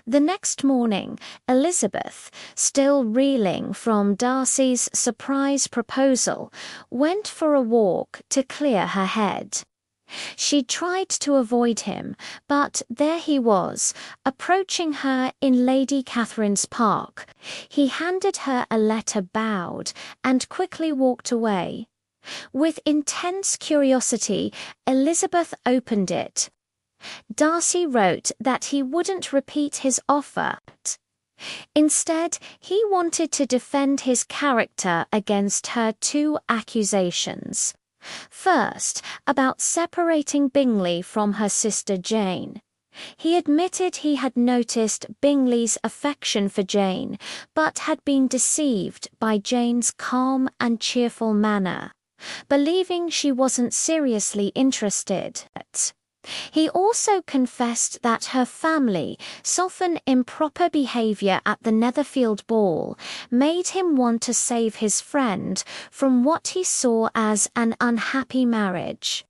The next morning, Elizabeth, still reeling from Darcy's surprise proposal, went for a walk to clear her head. She tried to avoid him, but there he was, approaching her in Lady Catherine's Park. He handed her a letter bowed and quickly walked away. With intense curiosity, Elizabeth opened it. Darcy wrote that he wouldn't repeat his offer. Instead, he wanted to defend his character against her two accusations. First, about separating Bingley from her sister Jane. He admitted he had noticed Bingley's affection for Jane, but had been deceived by Jane's calm and cheerful manner, believing she wasn't seriously interested. He also confessed that her family, often improper behaviour at the Netherfield ball, made him want to save his friend from what he saw as an unhappy marriage.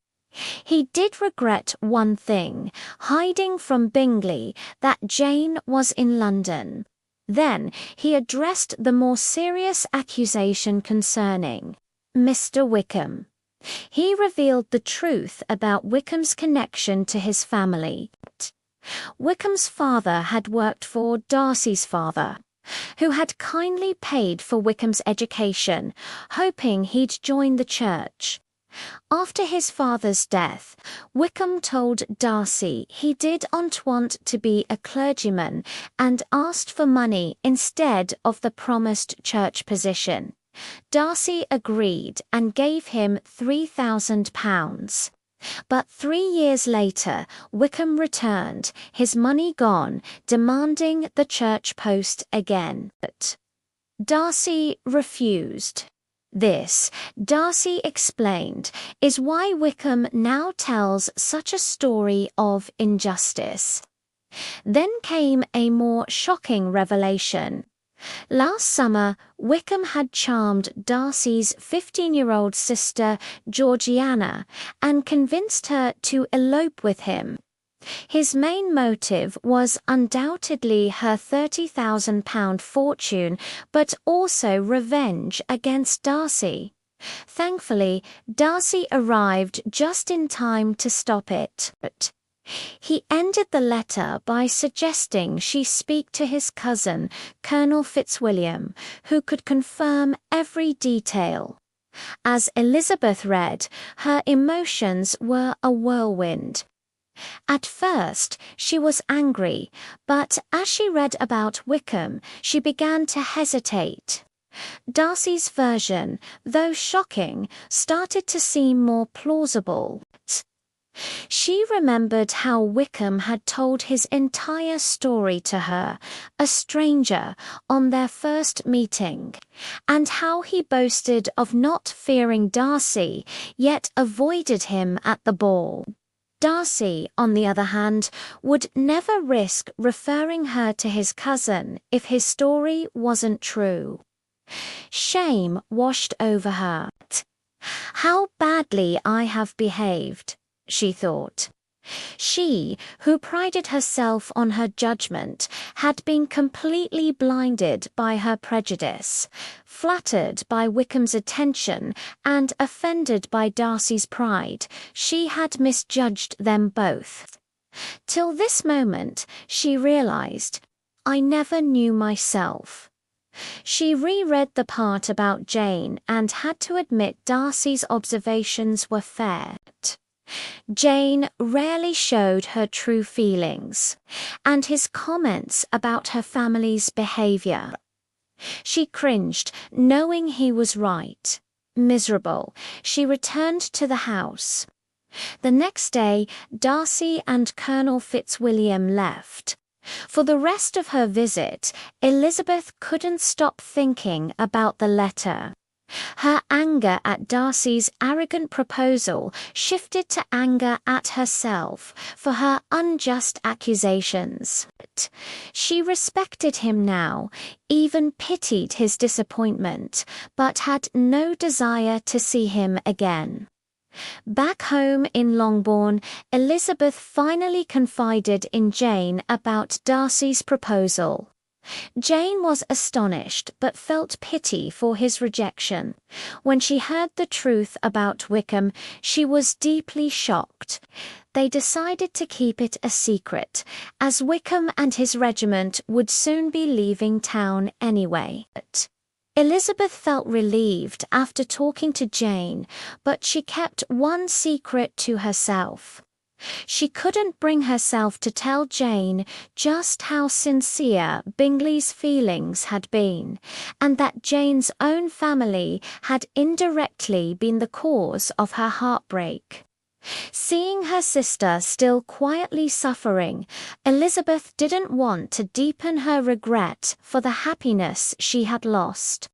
He did regret one thing, hiding from Bingley that Jane was in London. Then he addressed the more serious accusation concerning Mr. Wickham. He revealed the truth about Wickham's connection to his family. Wickham's father had worked for Darcy's father, who had kindly paid for Wickham's education, hoping he'd join the church. After his father's death, Wickham told Darcy he didn't want to be a clergyman and asked for money instead of the promised church position. Darcy agreed and gave him £3,000. But 3 years later, Wickham returned, his money gone, demanding the church post again. But Darcy refused. This, Darcy explained, is why Wickham now tells such a story of injustice. Then came a more shocking revelation. Last summer, Wickham had charmed Darcy's 15-year-old sister, Georgiana, and convinced her to elope with him. His main motive was undoubtedly her £30,000 fortune, but also revenge against Darcy. Thankfully, Darcy arrived just in time to stop it. He ended the letter by suggesting she speak to his cousin, Colonel Fitzwilliam, who could confirm every detail. As Elizabeth read, her emotions were a whirlwind. At first, she was angry, but as she read about Wickham, she began to hesitate. Darcy's version, though shocking, started to seem more plausible. She remembered how Wickham had told his entire story to her, a stranger, on their first meeting, and how he boasted of not fearing Darcy, yet avoided him at the ball. Darcy, on the other hand, would never risk referring her to his cousin if his story wasn't true. Shame washed over her. How badly I have behaved, she thought. She, who prided herself on her judgment, had been completely blinded by her prejudice, flattered by Wickham's attention, and offended by Darcy's pride. She had misjudged them both. Till this moment, she realized, I never knew myself. She reread the part about Jane and had to admit Darcy's observations were fair. Jane rarely showed her true feelings, and his comments about her family's behavior. She cringed, knowing he was right. Miserable, she returned to the house. The next day, Darcy and Colonel Fitzwilliam left. For the rest of her visit, Elizabeth couldn't stop thinking about the letter. Her anger at Darcy's arrogant proposal shifted to anger at herself for her unjust accusations. She respected him now, even pitied his disappointment, but had no desire to see him again. Back home in Longbourn, Elizabeth finally confided in Jane about Darcy's proposal. Jane was astonished but felt pity for his rejection. When she heard the truth about Wickham, she was deeply shocked. They decided to keep it a secret, as Wickham and his regiment would soon be leaving town anyway. Elizabeth felt relieved after talking to Jane, but she kept one secret to herself. She couldn't bring herself to tell Jane just how sincere Bingley's feelings had been, and that Jane's own family had indirectly been the cause of her heartbreak. Seeing her sister still quietly suffering, Elizabeth didn't want to deepen her regret for the happiness she had lost.